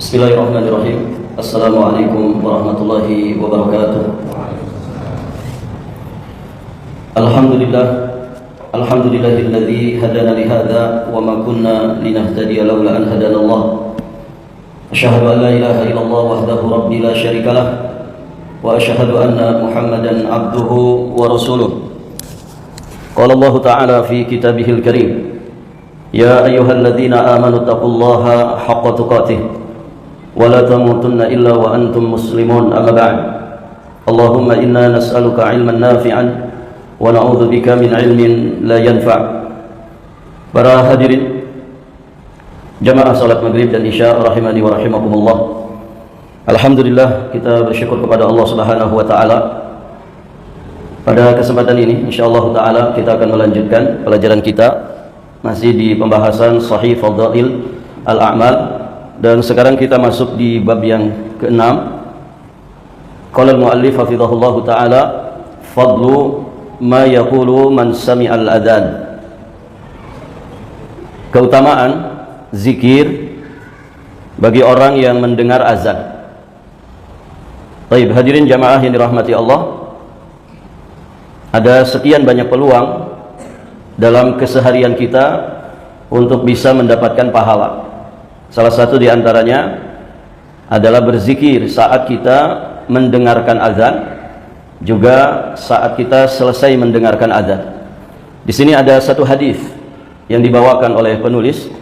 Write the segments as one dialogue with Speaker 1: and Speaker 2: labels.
Speaker 1: Bismillahirrahmanirrahim. Assalamualaikum warahmatullahi wabarakatuh. Alhamdulillahilladzi hadana li hadza wa ma kunna linahtadiya laula an hadana Allah. Asyhadu an la ilaha illallah wahdahu rabbi la syarikalah wa asyhadu anna Muhammadan abduhu wa rasuluh. Qala Allah ta'ala fi kitabihil karim, ya ayyuhalladzina amanu taqullaha haqqa tuqatih wa la tamutunna illa wa antum muslimun, amma ba'd. Allahumma inna nas'aluka ilman nafi'an wa na'udzu bika min ilmin la yanfa'. Para hadirin jamaah salat maghrib dan isya rahimani wa rahimakumullah. Alhamdulillah, kita bersyukur kepada Allah Subhanahu wa taala. Pada kesempatan ini insyaallah taala kita akan melanjutkan pelajaran kita masih di pembahasan Sahih Fadail Al-A'mal. Dan sekarang kita masuk di bab yang ke-6. Qala al-muallif hafizahullahu taala, fadlu ma yaqulu man sami'al adzan. Keutamaan zikir bagi orang yang mendengar azan. Baik, hadirin jamaah yang dirahmati Allah, ada sekian banyak peluang dalam keseharian kita untuk bisa mendapatkan pahala. Salah satu di antaranya adalah berzikir saat kita mendengarkan azan, juga saat kita selesai mendengarkan azan. Di sini ada satu hadis yang dibawakan oleh penulis,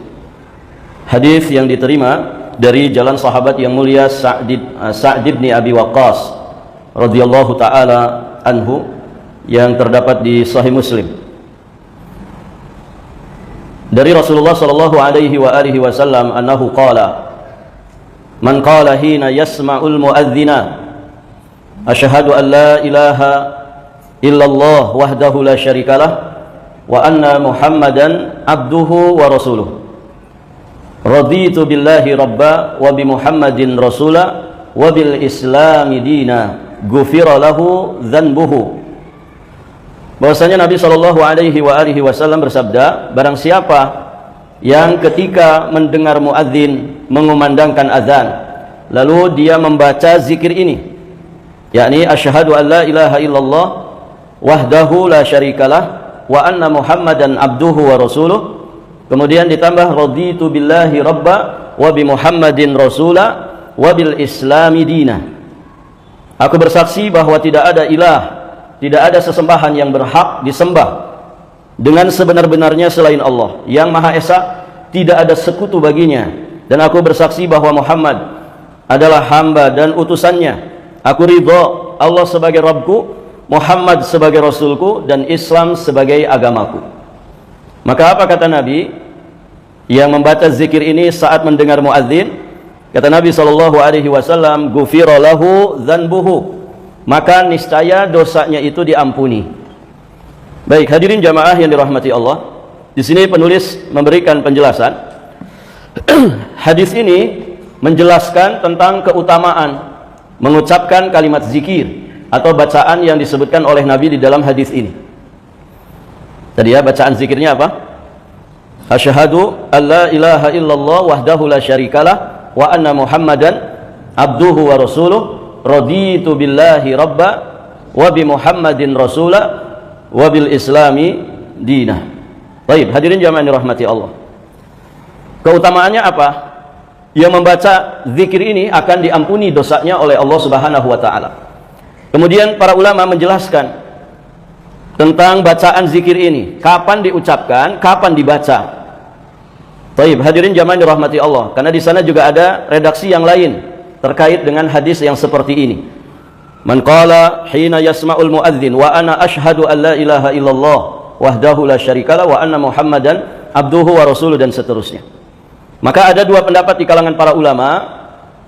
Speaker 1: hadis yang diterima dari jalan sahabat yang mulia Sa'd bin Abi Waqqas radhiyallahu taala anhu, yang terdapat di Sahih Muslim. Dari Rasulullah sallallahu alaihi wa alihi wasallam annahu qala, man qala hina yasma'ul muadzina asyhadu an la ilaha illallah wahdahu la syarikalah wa anna Muhammadan abduhu wa rasuluh, raditu billahi rabba wa bi Muhammadin rasula wa bil islami dina, ghufira lahu dzanbuhu. Bahwasanya Nabi Shallallahu Alaihi Wasallam bersabda, barang siapa yang ketika mendengar muadzin mengumandangkan azan, lalu dia membaca zikir ini, yakni asyhadu an la ilaha illallah wahdahu la syarikalah wa anna Muhammadan abduhu wa rasuluh, kemudian ditambah raditu billahi rabba wa bi Muhammadin rasula wa bil islami dina. Aku bersaksi bahwa tidak ada ilah, tidak ada sesembahan yang berhak disembah dengan sebenar-benarnya selain Allah yang Maha Esa, tidak ada sekutu baginya, dan aku bersaksi bahwa Muhammad adalah hamba dan utusannya. Aku ridha Allah sebagai Rabbku, Muhammad sebagai Rasulku, dan Islam sebagai agamaku. Maka apa kata Nabi yang membaca zikir ini saat mendengar muadzin? Kata Nabi SAW, ghufira lahu dzanbuhu, maka niscaya dosanya itu diampuni. Baik, hadirin jamaah yang dirahmati Allah, di sini penulis memberikan penjelasan. Hadis ini menjelaskan tentang keutamaan mengucapkan kalimat zikir atau bacaan yang disebutkan oleh Nabi di dalam hadis ini. Tadi ya, bacaan zikirnya apa? Asyhadu an la ilaha illallah wahdahu la syarikalah wa anna Muhammadan abduhu wa rasuluh, raditu billahi rabba wa bi Muhammadin rasula wa bil islami dina. Baik, hadirin jamaah yang dirahmati Allah, keutamaannya apa? Yang membaca zikir ini akan diampuni dosanya oleh Allah Subhanahu wa taala. Kemudian para ulama menjelaskan tentang bacaan zikir ini, kapan diucapkan, kapan dibaca. Baik, hadirin jamaah yang dirahmati Allah, karena di sana juga ada redaksi yang lain terkait dengan hadis yang seperti ini. Man qala hina yasma'ul muadzin wa ana asyhadu an la ilaha illallah wahdahu la syarikalah wa anna Muhammadan abduhu wa rasuluh, dan seterusnya. Maka ada dua pendapat di kalangan para ulama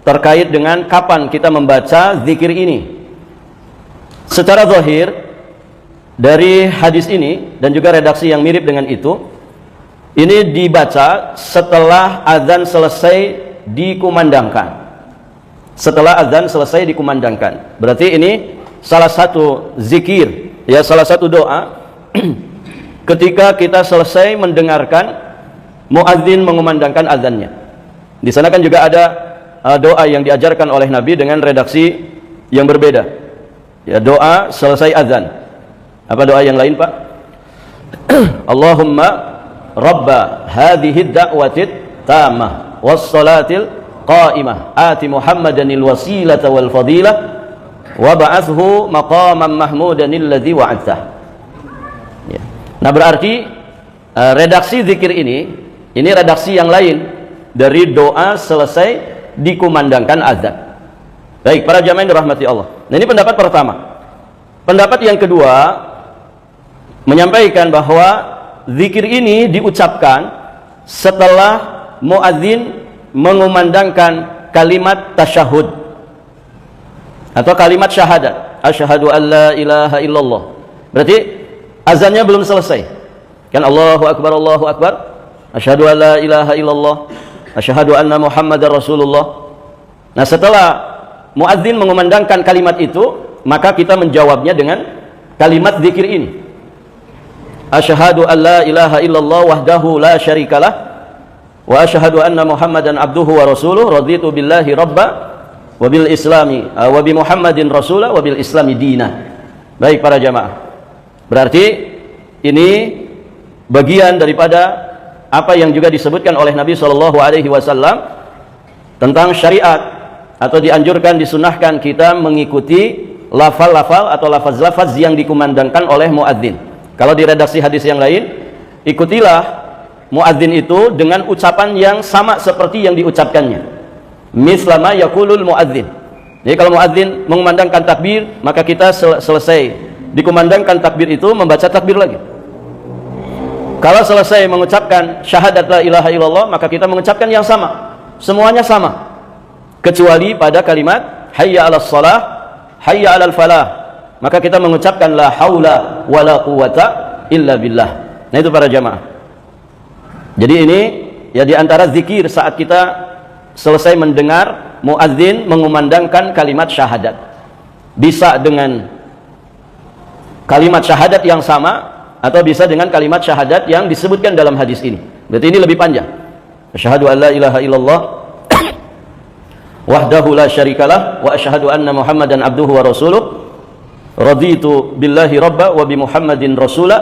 Speaker 1: terkait dengan kapan kita membaca zikir ini. Secara zahir dari hadis ini dan juga redaksi yang mirip dengan itu, ini dibaca setelah azan selesai dikumandangkan. Setelah azan selesai dikumandangkan, berarti ini salah satu zikir, ya, salah satu doa ketika kita selesai mendengarkan muadzin mengumandangkan azannya. Di sana kan juga ada doa yang diajarkan oleh Nabi dengan redaksi yang berbeda. Ya, doa selesai azan. Apa doa yang lain, Pak? Allahumma rabba hadhihi da'watit tamah was salatil qa'imah ati Muhammadanil wasilata wal fadilah wa ba'athhu maqaman mahmudanil ladzi wa'adtah. Ya. Nah, berarti redaksi zikir ini redaksi yang lain dari doa selesai dikumandangkan azan. Baik, para jamaah yang dirahmati Allah. Nah, ini pendapat pertama. Pendapat yang kedua menyampaikan bahwa zikir ini diucapkan setelah muadzin mengumandangkan kalimat tasyahud atau kalimat syahadat, asyhadu an la ilaha illallah. Berarti azannya belum selesai. Kan Allahu akbar, asyhadu an la ilaha illallah, asyhadu anna Muhammadar Rasulullah. Nah, setelah muadzin mengumandangkan kalimat itu, maka kita menjawabnya dengan kalimat zikir ini. Asyhadu an la ilaha illallah wahdahu la syarikalah wa asyhadu anna Muhammadan abduhu wa rasuluh raditu billahi rabba wa bil islami wa bi Muhammadin rasula wa bil islami dina. Baik, para jamaah. Berarti ini bagian daripada apa yang juga disebutkan oleh Nabi Shallallahu Alaihi Wasallam tentang syariat, atau dianjurkan, disunahkan kita mengikuti lafal-lafal atau lafaz-lafaz yang dikumandangkan oleh muadzin. Kalau di redaksi hadis yang lain, ikutilah muadzin itu dengan ucapan yang sama seperti yang diucapkannya. Mislama yaqulul muadzin. Jadi kalau muadzin mengumandangkan takbir, maka kita selesai dikumandangkan takbir itu membaca takbir lagi. Kalau selesai mengucapkan syahadat la ilaha illallah, maka kita mengucapkan yang sama. Semuanya sama. Kecuali pada kalimat hayya 'alas shalah, hayya 'alal falah. Maka kita mengucapkan la haula wala quwata illa billah. Nah, itu para jamaah. Jadi ini ya di antara zikir saat kita selesai mendengar muadzin mengumandangkan kalimat syahadat. Bisa dengan kalimat syahadat yang sama, atau bisa dengan kalimat syahadat yang disebutkan dalam hadis ini. Berarti ini lebih panjang. Asyhadu an la ilaha illallah wahdahu la syarikalah wa asyhadu anna Muhammadan abduhu wa rasuluh raditu billahi rabba wa bi Muhammadin rasula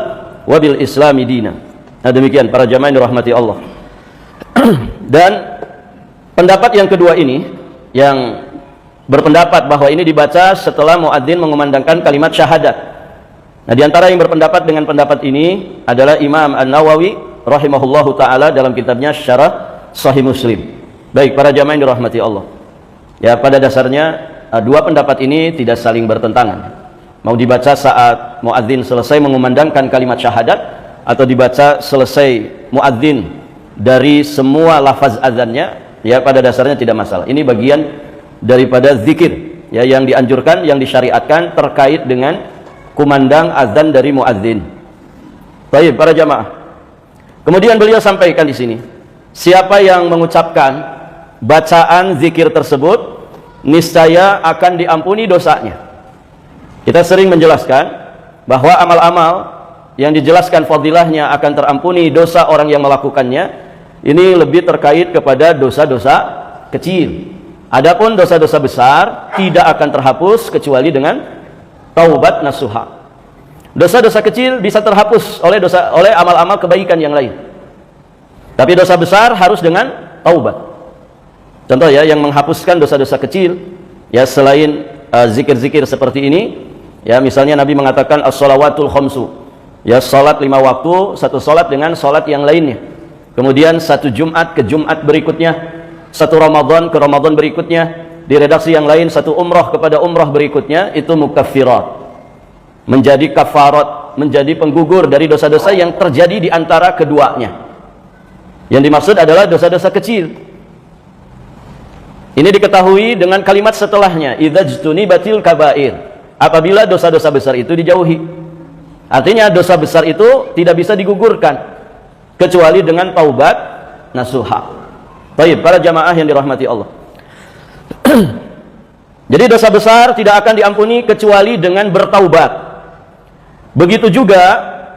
Speaker 1: wa bil islami dina. Nah, demikian para jamaah yang dirahmati Allah. Dan pendapat yang kedua ini yang berpendapat bahwa ini dibaca setelah muadzin mengumandangkan kalimat syahadat. Nah, di antara yang berpendapat dengan pendapat ini adalah Imam An-Nawawi rahimahullahu taala dalam kitabnya Syarah Sahih Muslim. Baik, para jamaah yang dirahmati Allah. Ya, pada dasarnya dua pendapat ini tidak saling bertentangan. Mau dibaca saat muadzin selesai mengumandangkan kalimat syahadat, atau dibaca selesai muadzin dari semua lafaz azannya, ya pada dasarnya tidak masalah. Ini bagian daripada zikir ya yang dianjurkan, yang disyariatkan terkait dengan kumandang azan dari muadzin. Baik, para jamaah. Kemudian beliau sampaikan di sini, siapa yang mengucapkan bacaan zikir tersebut, niscaya akan diampuni dosanya. Kita sering menjelaskan bahwa amal-amal yang dijelaskan fadilahnya akan terampuni dosa orang yang melakukannya, ini lebih terkait kepada dosa-dosa kecil. Adapun dosa-dosa besar tidak akan terhapus kecuali dengan taubat nasuha. Dosa-dosa kecil bisa terhapus oleh amal-amal kebaikan yang lain. Tapi dosa besar harus dengan taubat. Contoh ya, yang menghapuskan dosa-dosa kecil ya selain zikir-zikir seperti ini, ya misalnya Nabi mengatakan as-shalawatul khamsu. Ya, salat 5 waktu, satu salat dengan salat yang lainnya. Kemudian satu Jumat ke Jumat berikutnya, satu Ramadan ke Ramadan berikutnya, di redaksi yang lain satu umrah kepada umrah berikutnya, itu mukaffirat. Menjadi kafarat, menjadi penggugur dari dosa-dosa yang terjadi di antara keduanya. Yang dimaksud adalah dosa-dosa kecil. Ini diketahui dengan kalimat setelahnya, idzajtunibatil kabair. Apabila dosa-dosa besar itu dijauhi. Artinya dosa besar itu tidak bisa digugurkan kecuali dengan taubat nasuha. Baik, para jamaah yang dirahmati Allah. Jadi dosa besar tidak akan diampuni kecuali dengan bertaubat. Begitu juga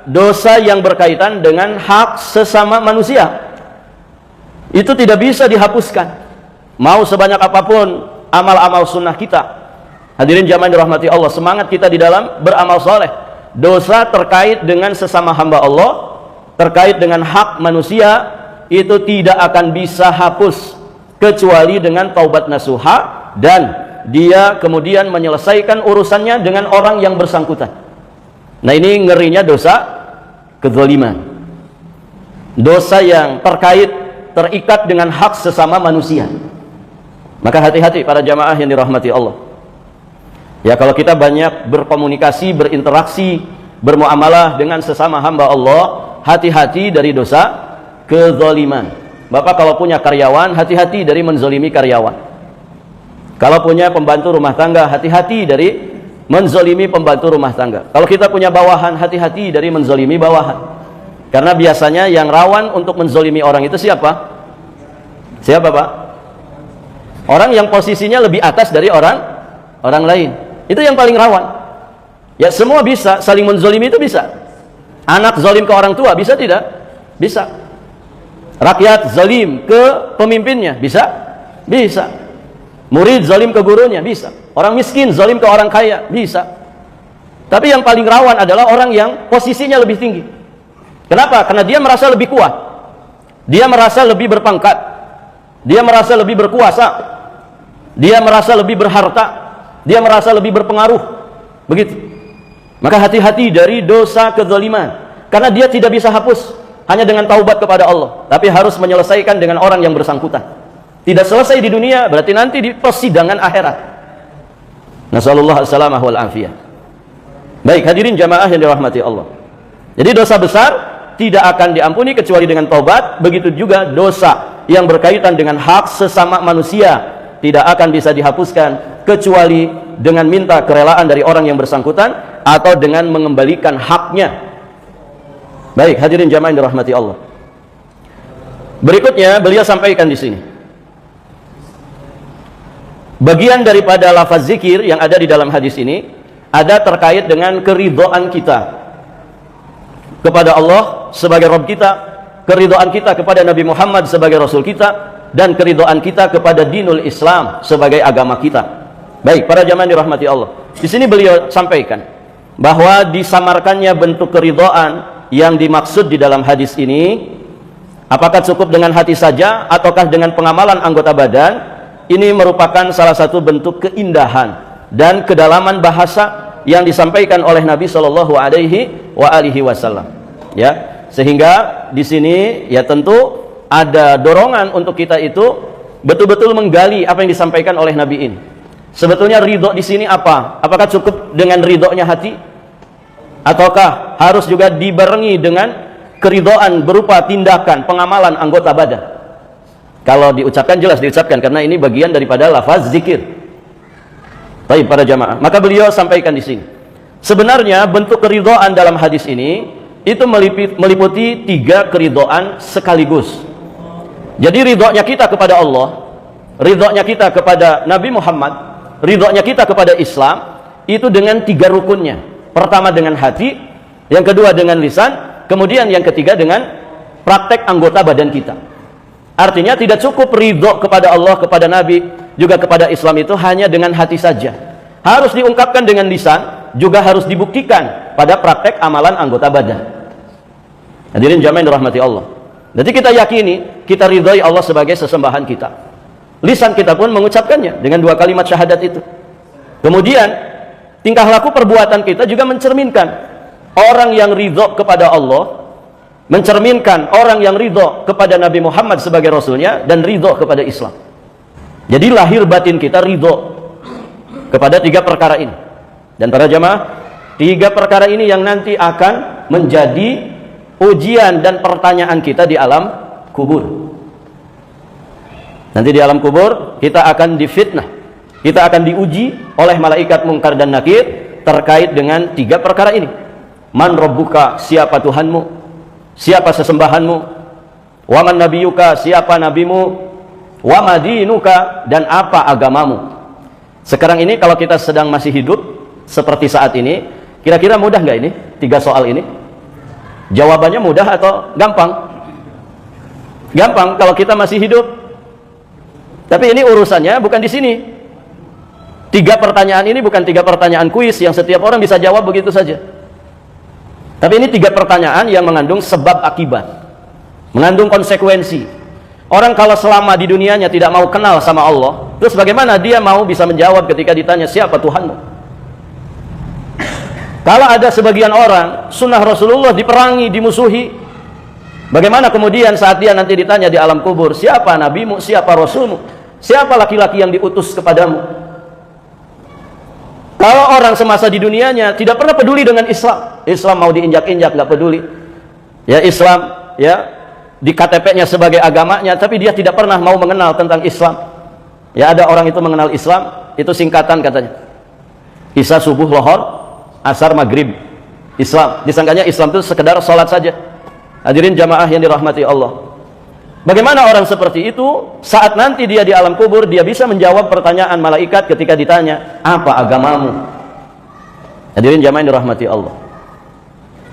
Speaker 1: dosa yang berkaitan dengan hak sesama manusia. Itu tidak bisa dihapuskan Mau sebanyak apapun amal-amal sunnah kita, hadirin jamaah dirahmati Allah, semangat kita di dalam beramal soleh, dosa terkait dengan sesama hamba Allah, terkait dengan hak manusia, itu tidak akan bisa hapus kecuali dengan taubat nasuha, dan dia kemudian menyelesaikan urusannya dengan orang yang bersangkutan. Nah, ini ngerinya dosa kezaliman, dosa yang terikat dengan hak sesama manusia. Maka hati-hati para jamaah yang dirahmati Allah. Ya, kalau kita banyak berkomunikasi, berinteraksi, bermuamalah dengan sesama hamba Allah, hati-hati dari dosa kezaliman. Bapak kalau punya karyawan, hati-hati dari menzalimi karyawan. Kalau punya pembantu rumah tangga, hati-hati dari menzalimi pembantu rumah tangga. Kalau kita punya bawahan, hati-hati dari menzalimi bawahan. Karena biasanya yang rawan untuk menzalimi orang itu siapa? Siapa, Pak? Orang yang posisinya lebih atas dari orang lain. Itu yang paling rawan. Ya, semua bisa saling menzalimi, itu bisa. Anak zalim ke orang tua, bisa tidak? Bisa. Rakyat zalim ke pemimpinnya, bisa? Bisa. Murid zalim ke gurunya, bisa. Orang miskin zalim ke orang kaya, bisa. Tapi yang paling rawan adalah orang yang posisinya lebih tinggi. Kenapa? Karena dia merasa lebih kuat, dia merasa lebih berpangkat, dia merasa lebih berkuasa, dia merasa lebih berharta, dia merasa lebih berpengaruh. Begitu. Maka hati-hati dari dosa kezaliman, karena dia tidak bisa hapus hanya dengan taubat kepada Allah, tapi harus menyelesaikan dengan orang yang bersangkutan. Tidak selesai di dunia, berarti nanti di persidangan akhirat. Nasallallahu alaihi wal afiyah. Baik, hadirin jamaah yang dirahmati Allah. Jadi dosa besar tidak akan diampuni kecuali dengan taubat. Begitu juga dosa yang berkaitan dengan hak sesama manusia tidak akan bisa dihapuskan kecuali dengan minta kerelaan dari orang yang bersangkutan atau dengan mengembalikan haknya. Baik, hadirin jamaah yang dirahmati Allah. Berikutnya beliau sampaikan di sini, bagian daripada lafaz zikir yang ada di dalam hadis ini ada terkait dengan keridhaan kita kepada Allah sebagai Rabb kita, keridhaan kita kepada Nabi Muhammad sebagai Rasul kita, dan keridhaan kita kepada dinul Islam sebagai agama kita. Baik, para jamaah dirahmati Allah. Di sini beliau sampaikan bahwa disamarkannya bentuk keridhaan yang dimaksud di dalam hadis ini, apakah cukup dengan hati saja ataukah dengan pengamalan anggota badan, ini merupakan salah satu bentuk keindahan dan kedalaman bahasa yang disampaikan oleh Nabi Shallallahu Alaihi Wasallam. Ya, sehingga di sini ya tentu ada dorongan untuk kita itu betul-betul menggali apa yang disampaikan oleh Nabi ini. Sebetulnya ridho di sini apa? Apakah cukup dengan ridhonya hati, ataukah harus juga dibarengi dengan keridhaan berupa tindakan pengamalan anggota badan? Kalau diucapkan jelas diucapkan, karena ini bagian daripada lafaz zikir. Baik para jamaah, maka beliau sampaikan di sini, sebenarnya bentuk keridhaan dalam hadis ini itu meliputi 3 keridhaan sekaligus. Jadi ridhonya kita kepada Allah, ridhonya kita kepada Nabi Muhammad, ridhonya kita kepada Islam, itu dengan 3 rukunnya. Pertama dengan hati, yang kedua dengan lisan, kemudian yang ketiga dengan praktek anggota badan kita. Artinya tidak cukup ridho kepada Allah, kepada Nabi, juga kepada Islam itu hanya dengan hati saja. Harus diungkapkan dengan lisan, juga harus dibuktikan pada praktek amalan anggota badan. Hadirin jamaah yang dirahmati Allah. Jadi kita yakini, kita ridhai Allah sebagai sesembahan kita. Lisan kita pun mengucapkannya dengan 2 kalimat syahadat itu. Kemudian tingkah laku perbuatan kita juga mencerminkan orang yang ridho kepada Allah, mencerminkan orang yang ridho kepada Nabi Muhammad sebagai Rasulnya, dan ridho kepada Islam. Jadi lahir batin kita ridho kepada 3 perkara ini. Dan para jamaah, 3 perkara ini yang nanti akan menjadi ujian dan pertanyaan kita di alam kubur. Nanti di alam kubur kita akan difitnah, kita akan diuji oleh malaikat mungkar dan nakir terkait dengan 3 perkara ini. Man rabbuka, siapa Tuhanmu, siapa sesembahanmu, wa man nabiyuka, siapa nabimu, wa madinuka, dan apa agamamu. Sekarang ini kalau kita sedang masih hidup seperti saat ini, kira-kira mudah nggak ini 3 soal ini? Jawabannya mudah atau gampang? Gampang kalau kita masih hidup. Tapi ini urusannya bukan di sini. 3 pertanyaan ini bukan 3 pertanyaan kuis yang setiap orang bisa jawab begitu saja. Tapi ini 3 pertanyaan yang mengandung sebab akibat, mengandung konsekuensi. Orang kalau selama di dunianya tidak mau kenal sama Allah, terus bagaimana dia mau bisa menjawab ketika ditanya siapa Tuhanmu? Kalau ada sebagian orang sunnah Rasulullah diperangi, dimusuhi, bagaimana kemudian saat dia nanti ditanya di alam kubur, siapa nabimu, siapa rasulmu, siapa laki-laki yang diutus kepadamu? Kalau orang semasa di dunianya tidak pernah peduli dengan Islam, Islam mau diinjak-injak nggak peduli, ya Islam ya di KTP-nya sebagai agamanya, tapi dia tidak pernah mau mengenal tentang Islam. Ya ada orang itu mengenal Islam, itu singkatan katanya, Isya subuh lohor, asar maghrib, Islam. Disangkanya Islam itu sekedar sholat saja. Hadirin jamaah yang dirahmati Allah. Bagaimana orang seperti itu saat nanti dia di alam kubur, dia bisa menjawab pertanyaan malaikat ketika ditanya, apa agamamu? Hadirin jamaah yang dirahmati Allah.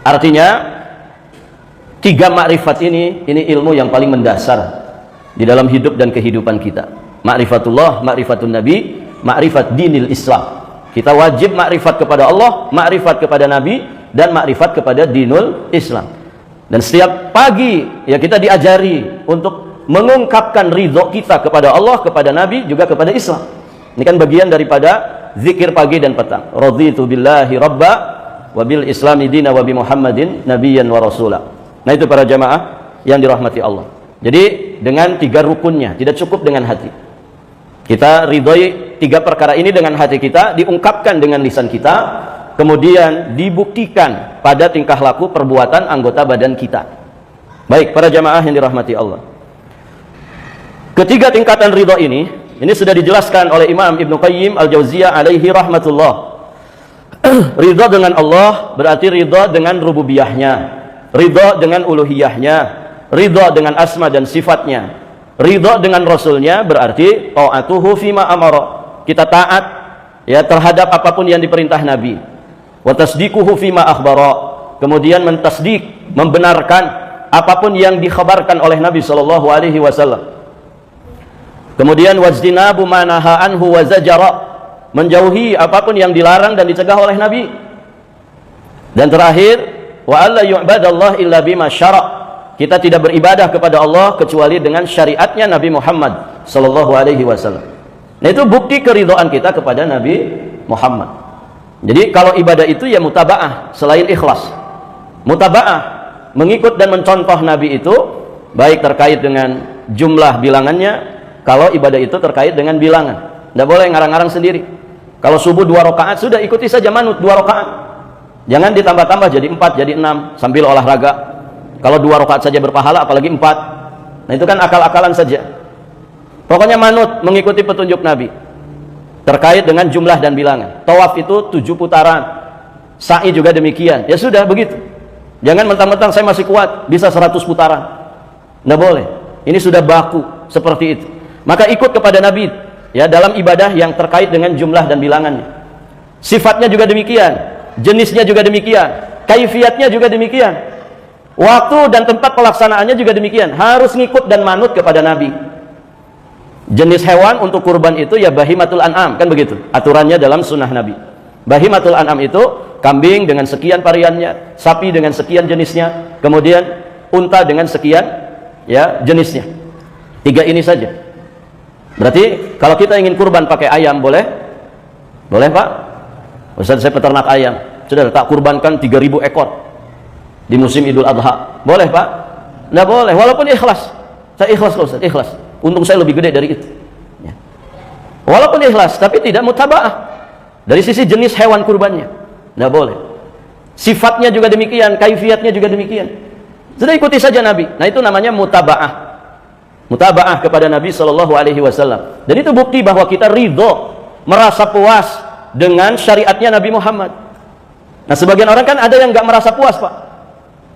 Speaker 1: Artinya 3 makrifat ini ilmu yang paling mendasar di dalam hidup dan kehidupan kita. Ma'rifatullah, ma'rifatun Nabi, ma'rifat dinil Islam. Kita wajib makrifat kepada Allah, makrifat kepada Nabi, dan makrifat kepada dinul Islam. Dan setiap pagi ya kita diajari untuk mengungkapkan ridho kita kepada Allah, kepada Nabi, juga kepada Islam. Ini kan bagian daripada zikir pagi dan petang. Raditu billahi rabba wa bil islami dina wa bi Muhammadin nabiyyan wa rasula. Nah itu para jamaah yang dirahmati Allah. Jadi dengan 3 rukunnya, tidak cukup dengan hati. Kita ridhoi 3 perkara ini dengan hati kita, diungkapkan dengan lisan kita, kemudian dibuktikan pada tingkah laku perbuatan anggota badan kita. Baik para jamaah yang dirahmati Allah, ketiga tingkatan ridha ini sudah dijelaskan oleh Imam Ibnu Qayyim Al-Jauziyah alaihi rahmatullah. Ridha dengan Allah berarti ridha dengan rububiyahnya, ridha dengan uluhiyahnya, ridha dengan asma dan sifatnya. Ridha dengan Rasulnya berarti ta'atuhu fima amara, kita taat ya terhadap apapun yang diperintah Nabi. Wa tasdiquhu fima akhbara, kemudian mentasdik, membenarkan apapun yang dikhabarkan oleh Nabi sallallahu alaihi wasallam. Kemudian wajtinabu ma naha anhu wa zajara, menjauhi apapun yang dilarang dan dicegah oleh Nabi. Dan terakhir, wa alla yu'badallah illa bima syara', kita tidak beribadah kepada Allah kecuali dengan syariatnya Nabi Muhammad sallallahu alaihi wasallam. Nah itu bukti keridhaan kita kepada Nabi Muhammad. Jadi kalau ibadah itu ya mutaba'ah selain ikhlas. Mutaba'ah, mengikut dan mencontoh Nabi itu, baik terkait dengan jumlah bilangannya, kalau ibadah itu terkait dengan bilangan. Tidak boleh ngarang-ngarang sendiri. Kalau subuh 2 rakaat, sudah ikuti saja manut 2 rakaat. Jangan ditambah-tambah jadi 4, jadi 6, sambil olahraga. Kalau 2 rakaat saja berpahala, apalagi 4. Nah itu kan akal-akalan saja. Pokoknya manut, mengikuti petunjuk Nabi terkait dengan jumlah dan bilangan. Tawaf itu 7 putaran, sa'i juga demikian. Ya sudah begitu. Jangan mentang-mentang saya masih kuat bisa 100 putaran. Tidak boleh. Ini sudah baku seperti itu. Maka ikut kepada Nabi ya dalam ibadah yang terkait dengan jumlah dan bilangannya. Sifatnya juga demikian, jenisnya juga demikian, kaifiatnya juga demikian, waktu dan tempat pelaksanaannya juga demikian. Harus ngikut dan manut kepada Nabi. Jenis hewan untuk kurban itu ya bahimatul an'am, kan begitu aturannya dalam sunnah Nabi. Bahimatul an'am itu kambing dengan sekian variannya, sapi dengan sekian jenisnya, kemudian unta dengan sekian ya jenisnya. 3 ini saja. Berarti kalau kita ingin kurban pakai ayam boleh? Boleh Pak? Ustaz saya peternak ayam, sudah tak kurbankan 3.000 ekor di musim Idul Adha. Boleh Pak? Tidak boleh, walaupun ikhlas. Saya ikhlas kok Ustaz, ikhlas. Untung saya lebih gede dari itu ya. Walaupun ikhlas, tapi tidak mutaba'ah dari sisi jenis hewan kurbannya. Tidak boleh. Sifatnya juga demikian, kaifiatnya juga demikian. Sudah ikuti saja Nabi. Nah itu namanya mutaba'ah. Mutaba'ah kepada Nabi sallallahu alaihi wasallam. Dan itu bukti bahwa kita ridho, merasa puas dengan syariatnya Nabi Muhammad. Nah sebagian orang kan ada yang nggak merasa puas Pak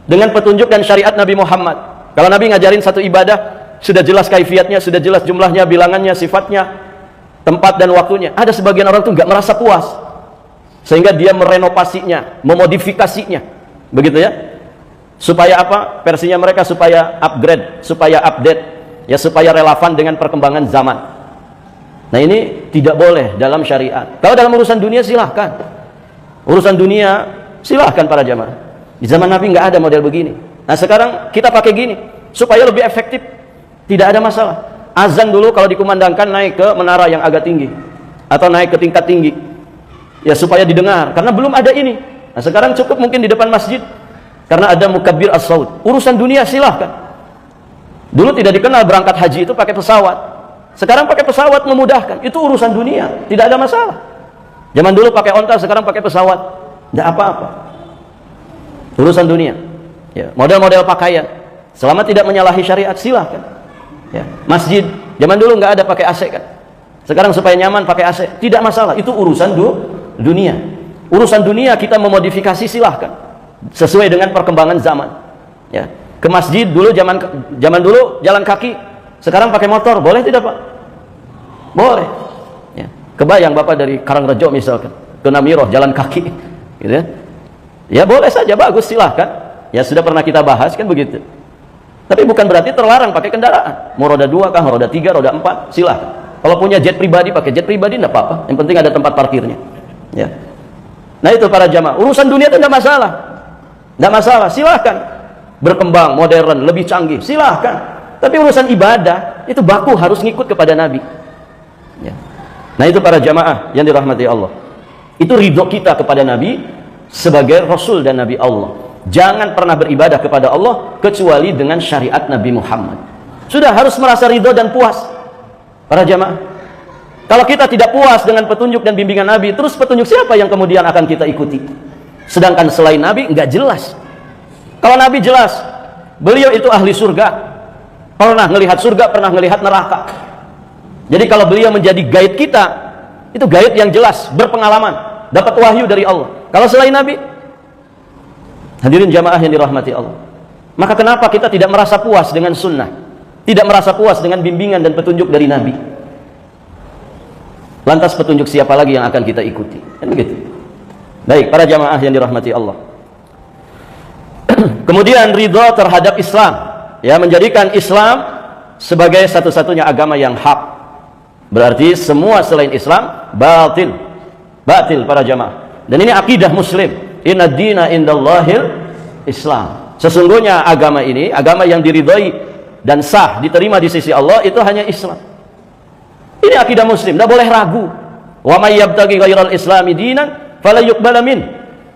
Speaker 1: dengan petunjuk dan syariat Nabi Muhammad. Kalau Nabi ngajarin satu ibadah, sudah jelas kaifiatnya, sudah jelas jumlahnya, bilangannya, sifatnya, tempat dan waktunya. Ada sebagian orang itu nggak merasa puas, sehingga dia merenovasinya, memodifikasinya, begitu ya. Supaya apa? Versinya mereka supaya upgrade, supaya update, ya supaya relevan dengan perkembangan zaman. Nah, ini tidak boleh dalam syariat. Kalau dalam urusan dunia silahkan. Urusan dunia silahkan para jamaah. Di zaman Nabi nggak ada model begini. Nah, sekarang kita pakai gini supaya lebih efektif. Tidak ada masalah. Azan dulu kalau dikumandangkan naik ke menara yang agak tinggi atau naik ke tingkat tinggi. Ya supaya didengar, karena belum ada ini. Nah, sekarang cukup mungkin di depan masjid karena ada mukabbir as-saut. Urusan dunia silahkan. Dulu tidak dikenal berangkat haji itu pakai pesawat. Sekarang pakai pesawat memudahkan. Itu urusan dunia, tidak ada masalah. Zaman dulu pakai onta, sekarang pakai pesawat. Tidak apa-apa. Urusan dunia. Ya, model-model pakaian selama tidak menyalahi syariat silahkan. Ya, masjid zaman dulu nggak ada pakai AC kan. Sekarang supaya nyaman pakai AC, tidak masalah. Itu urusan dunia. Urusan dunia kita memodifikasi silahkan sesuai dengan perkembangan zaman. Ya, ke masjid dulu zaman dulu jalan kaki, sekarang pakai motor, boleh tidak Pak? Boleh. Ya, kebayang Bapak dari Karangrejo misalkan ke Namiroh jalan kaki, gitu ya? Ya boleh saja, bagus, silahkan. Ya sudah pernah kita bahas kan begitu. Tapi bukan berarti terlarang pakai kendaraan. Mau roda 2 kah, roda 3, roda 4, silahkan. Kalau punya jet pribadi, pakai jet pribadi tidak apa-apa. Yang penting ada tempat parkirnya. Ya. Nah itu para jamaah. Urusan dunia itu tidak masalah. Tidak masalah, silahkan. Berkembang, modern, lebih canggih, silahkan. Tapi urusan ibadah, itu baku harus ngikut kepada Nabi. Ya. Nah itu para jamaah yang dirahmati Allah. Itu ridho kita kepada Nabi sebagai Rasul dan Nabi Allah. Jangan pernah beribadah kepada Allah kecuali dengan syariat Nabi Muhammad. Sudah harus merasa ridho dan puas. Para jamaah, kalau kita tidak puas dengan petunjuk dan bimbingan Nabi, terus petunjuk siapa yang kemudian akan kita ikuti? Sedangkan selain Nabi nggak jelas. Kalau Nabi jelas, beliau itu ahli surga, pernah melihat surga, pernah melihat neraka. Jadi kalau beliau menjadi guide kita, itu guide yang jelas, berpengalaman, dapat wahyu dari Allah. Kalau selain Nabi, hadirin jamaah yang dirahmati Allah, maka kenapa kita tidak merasa puas dengan sunnah? Tidak merasa puas dengan bimbingan dan petunjuk dari Nabi? Lantas petunjuk siapa lagi yang akan kita ikuti? Kan begitu. Baik, para jamaah yang dirahmati Allah. Kemudian ridho terhadap Islam, ya, menjadikan Islam sebagai satu-satunya agama yang hak. Berarti semua selain Islam batil. Batil para jamaah. Dan ini akidah Muslim. Inna dina indallahil Islam. Sesungguhnya agama ini, agama yang diridhoi dan sah diterima di sisi Allah, itu hanya Islam. Ini akidah Muslim, tidak boleh ragu. Wa may yabtaghi ghairal islami dinan fala yuqbala min.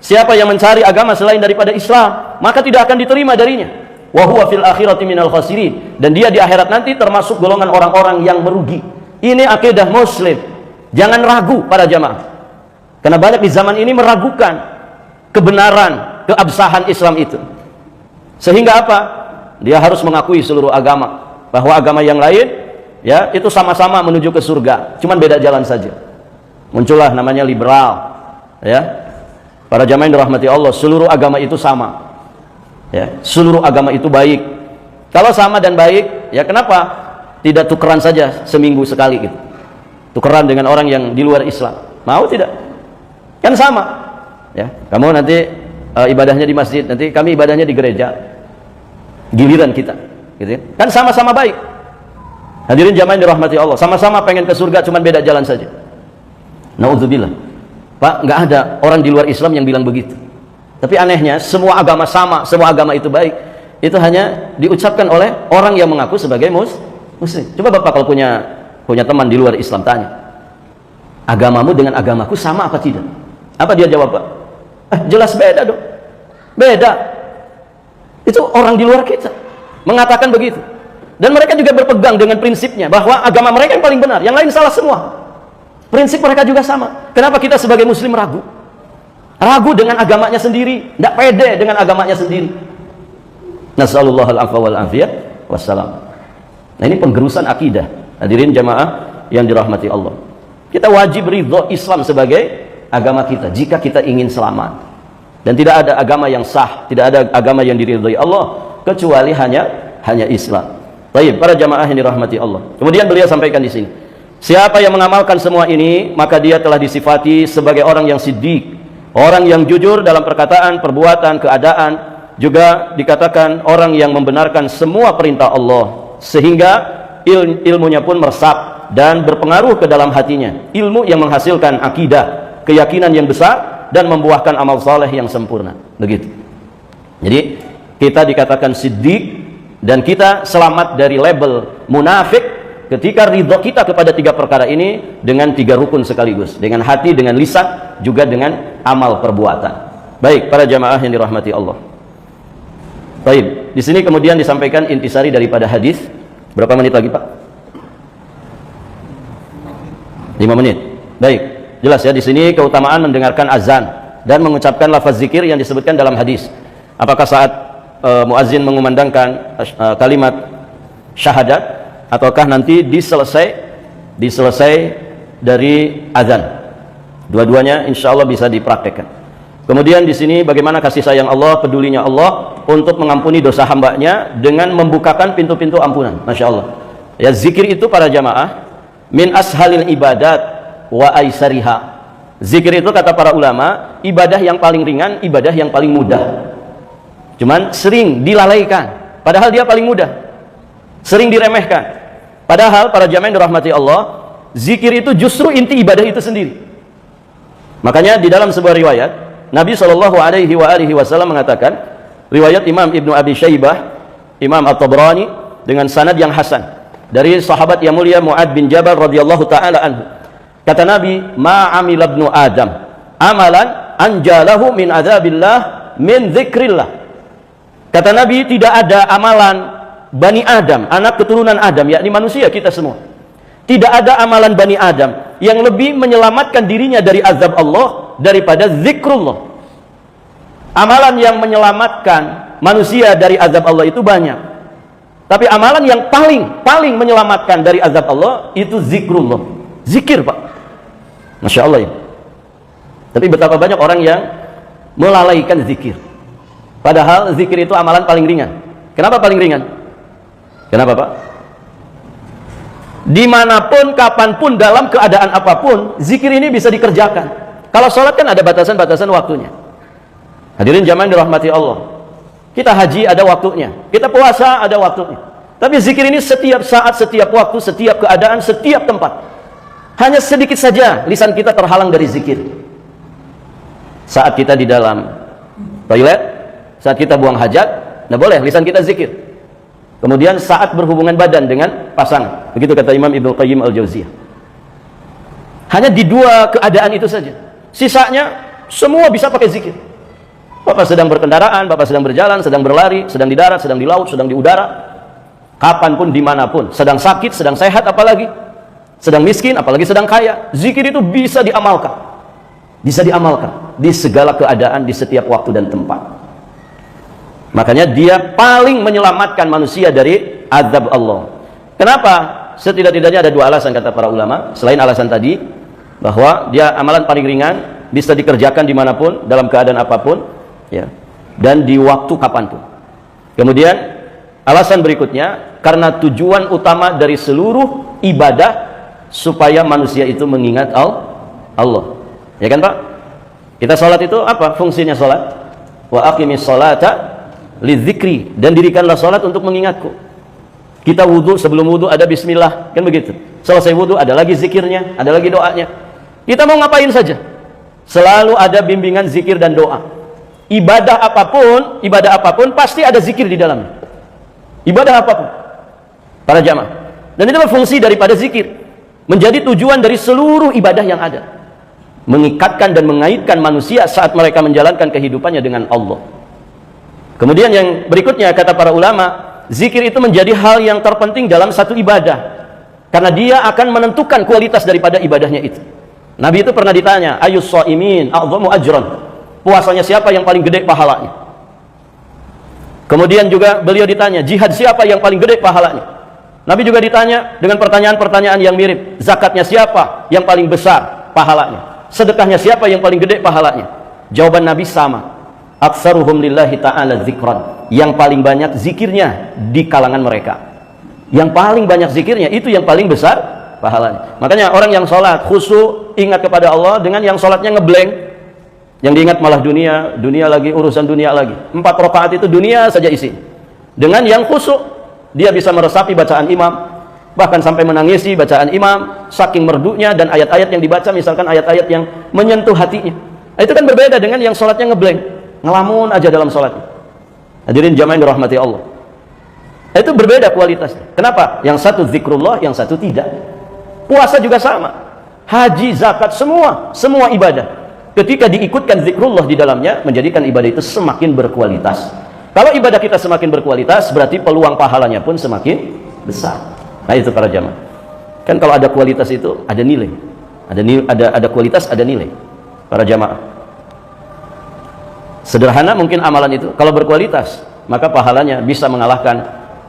Speaker 1: Siapa yang mencari agama selain daripada Islam, maka tidak akan diterima darinya. Wa huwa fil akhirati minal khasirin. Dan dia di akhirat nanti termasuk golongan orang-orang yang merugi. Ini akidah Muslim. Jangan ragu para jamaah. Karena banyak di zaman ini meragukan kebenaran, keabsahan Islam itu. Sehingga apa? Dia harus mengakui seluruh agama, bahwa agama yang lain, ya, itu sama-sama menuju ke surga, cuman beda jalan saja. Muncullah namanya liberal, ya. Para jamaah yang dirahmati Allah, seluruh agama itu sama, ya, seluruh agama itu baik. Kalau sama dan baik, ya kenapa tidak tukeran saja seminggu sekali gitu? Tukeran dengan orang yang di luar Islam, mau tidak? Kan sama, ya. Kamu nanti ibadahnya di masjid, nanti kami ibadahnya di gereja. Giliran kita, gitu ya. Kan sama-sama baik. Hadirin jamaah yang dirahmati Allah, sama-sama pengen ke surga, cuman beda jalan saja. Naudzubillah. Pak, nggak ada orang di luar Islam yang bilang begitu. Tapi anehnya, semua agama sama, semua agama itu baik. Itu hanya diucapkan oleh orang yang mengaku sebagai muslim. Coba Bapak kalau punya teman di luar Islam, tanya, agamamu dengan agamaku sama apa tidak? Apa dia jawab, Pak? Jelas beda dong. Beda. Itu orang di luar kita mengatakan begitu. Dan mereka juga berpegang dengan prinsipnya bahwa agama mereka yang paling benar, yang lain salah semua. Prinsip mereka juga sama. Kenapa kita sebagai muslim ragu? Ragu dengan agamanya sendiri, tidak pede dengan agamanya sendiri. Nasallallahu al-afwa wal afiyah wassalam. Nah, ini penggerusan akidah. Hadirin jamaah yang dirahmati Allah. Kita wajib ridho Islam sebagai agama kita jika kita ingin selamat. Dan tidak ada agama yang sah, tidak ada agama yang diridhoi Allah kecuali hanya Islam. Baik, para jamaah yang dirahmati Allah. Kemudian beliau sampaikan di sini, siapa yang mengamalkan semua ini, maka dia telah disifati sebagai orang yang siddiq, orang yang jujur dalam perkataan, perbuatan, keadaan. Juga dikatakan orang yang membenarkan semua perintah Allah, sehingga ilmunya pun meresap dan berpengaruh ke dalam hatinya. Ilmu yang menghasilkan akidah, keyakinan yang besar, dan membuahkan amal saleh yang sempurna. Begitu. Jadi kita dikatakan siddiq, dan kita selamat dari label munafik ketika ridho kita kepada 3 perkara ini dengan 3 rukun sekaligus, dengan hati, dengan lisan, juga dengan amal perbuatan. Baik, para jamaah yang dirahmati Allah. Baik, di sini kemudian disampaikan intisari daripada hadis. Berapa menit lagi, Pak? 5 menit. Baik, jelas ya di sini keutamaan mendengarkan azan dan mengucapkan lafaz zikir yang disebutkan dalam hadis. Apakah saat muazzin mengumandangkan kalimat syahadat, ataukah nanti diselesai dari azan? Dua-duanya insya Allah bisa dipraktekkan. Kemudian di sini bagaimana kasih sayang Allah, pedulinya Allah untuk mengampuni dosa hambanya dengan membukakan pintu-pintu ampunan. Masya Allah. Ya, zikir itu para jamaah min ashalil ibadat wa aisariha. Zikir itu kata para ulama ibadah yang paling ringan, ibadah yang paling mudah. Cuman sering dilalaikan, padahal dia paling mudah. Sering diremehkan. Padahal para jamaah yang dirahmati Allah, zikir itu justru inti ibadah itu sendiri. Makanya di dalam sebuah riwayat Nabi SAW mengatakan, riwayat Imam Ibnu Abi Syaibah, Imam At-Tabrani dengan sanad yang hasan dari sahabat yang mulia Mu'ad bin Jabal radhiyallahu taala anhu. Kata Nabi, "Ma 'amila ibnu Adam amalan anjalahu min adzabillah min dzikrillah." Kata Nabi, tidak ada amalan Bani Adam, anak keturunan Adam, yakni manusia kita semua. Tidak ada amalan Bani Adam yang lebih menyelamatkan dirinya dari azab Allah daripada zikrullah. Amalan yang menyelamatkan manusia dari azab Allah itu banyak. Tapi amalan yang paling menyelamatkan dari azab Allah itu zikrullah. Zikir, Pak. Masya Allah ya. Tapi betapa banyak orang yang melalaikan zikir. Padahal zikir itu amalan paling ringan. Kenapa paling ringan? Kenapa, Pak? Dimanapun, kapanpun, dalam keadaan apapun, zikir ini bisa dikerjakan. Kalau sholat kan ada batasan-batasan waktunya. Hadirin jamaah dirahmati Allah. Kita haji ada waktunya, kita puasa ada waktunya. Tapi zikir ini setiap saat, setiap waktu, setiap keadaan, setiap tempat. Hanya sedikit saja lisan kita terhalang dari zikir. Saat kita di dalam toilet, saat kita buang hajat, tidak boleh lisan kita zikir. Kemudian saat berhubungan badan dengan pasangan, begitu kata Imam Ibnu Qayyim Al-Jauziyah. Hanya di 2 keadaan itu saja. Sisanya semua bisa pakai zikir. Bapak sedang berkendaraan, Bapak sedang berjalan, sedang berlari, sedang di darat, sedang di laut, sedang di udara, kapanpun, dimanapun, sedang sakit, sedang sehat, apalagi sedang miskin, apalagi sedang kaya, zikir itu bisa diamalkan. Bisa diamalkan di segala keadaan, di setiap waktu dan tempat. Makanya dia paling menyelamatkan manusia dari azab Allah. Kenapa? Setidak-tidaknya ada 2 alasan kata para ulama. Selain alasan tadi, bahwa dia amalan paling ringan, bisa dikerjakan dimanapun, dalam keadaan apapun, ya, dan di waktu kapanpun. Kemudian alasan berikutnya, karena tujuan utama dari seluruh ibadah supaya manusia itu mengingat Allah. Ya kan, Pak? Kita sholat itu apa fungsinya sholat? Wa aqimis sholata lidzikri, dan dirikanlah sholat untuk mengingatku. Kita wudhu, sebelum wudhu ada bismillah, kan begitu. Selesai wudhu ada lagi zikirnya, ada lagi doanya. Kita mau ngapain saja, selalu ada bimbingan zikir dan doa. Ibadah apapun pasti ada zikir di dalamnya. Ibadah apapun, para jamaah. Dan itu fungsi daripada zikir, menjadi tujuan dari seluruh ibadah yang ada, mengikatkan dan mengaitkan manusia saat mereka menjalankan kehidupannya dengan Allah. Kemudian yang berikutnya kata para ulama, zikir itu menjadi hal yang terpenting dalam satu ibadah, karena dia akan menentukan kualitas daripada ibadahnya itu. Nabi itu pernah ditanya, ayyus shaimin a'dhamu ajran, puasanya siapa yang paling gede pahalanya? Kemudian juga beliau ditanya, jihad siapa yang paling gede pahalanya? Nabi juga ditanya dengan pertanyaan-pertanyaan yang mirip, zakatnya siapa yang paling besar pahalanya? Sedekahnya siapa yang paling gede pahalanya? Jawaban Nabi sama, aktsaruhum lillahi ta'ala dzikran, yang paling banyak zikirnya di kalangan mereka. Yang paling banyak zikirnya itu yang paling besar pahalanya. Makanya orang yang sholat khusyuk, ingat kepada Allah, dengan yang sholatnya ngeblank, yang diingat malah dunia, dunia lagi, urusan dunia lagi. 4 rakaat itu dunia saja isi. Dengan yang khusyuk, dia bisa meresapi bacaan imam, bahkan sampai menangisi bacaan imam, saking merdunya, dan ayat-ayat yang dibaca misalkan ayat-ayat yang menyentuh hatinya. Nah, itu kan berbeda dengan yang sholatnya ngeblank, ngelamun aja dalam sholatnya. Hadirin jamaah yang dirahmati Allah, itu berbeda kualitasnya. Kenapa? Yang satu zikrullah, yang satu tidak. Puasa juga sama, haji, zakat, semua ibadah, ketika diikutkan zikrullah di dalamnya, menjadikan ibadah itu semakin berkualitas. Kalau ibadah kita semakin berkualitas, berarti peluang pahalanya pun semakin besar. Nah, itu para jamaah. Kan kalau ada kualitas itu ada nilai. Ada kualitas, ada nilai. Para jamaah. Sederhana mungkin amalan itu, kalau berkualitas, maka pahalanya bisa mengalahkan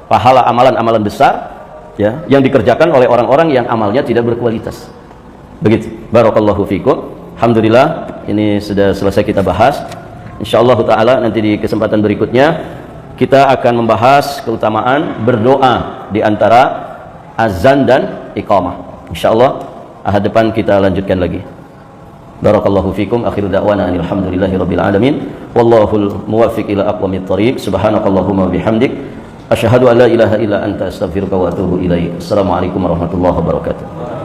Speaker 1: pahala amalan-amalan besar ya yang dikerjakan oleh orang-orang yang amalnya tidak berkualitas. Begitu. Barakallahu fikum. Alhamdulillah, ini sudah selesai kita bahas. Insyaallah taala nanti di kesempatan berikutnya kita akan membahas keutamaan berdoa di antara azan dan iqamah. Insyaallah ahad depan kita lanjutkan lagi. Barakallahu fikum. Akhiru da'wana alhamdulillahirabbil alamin. Wallahul muwaffiq ila aqwamit thoriq. Subhanakallahumma bihamdik asyhadu an la ilaha illa anta astaghfiruka wa atubu ilaik. Assalamualaikum warahmatullahi wabarakatuh.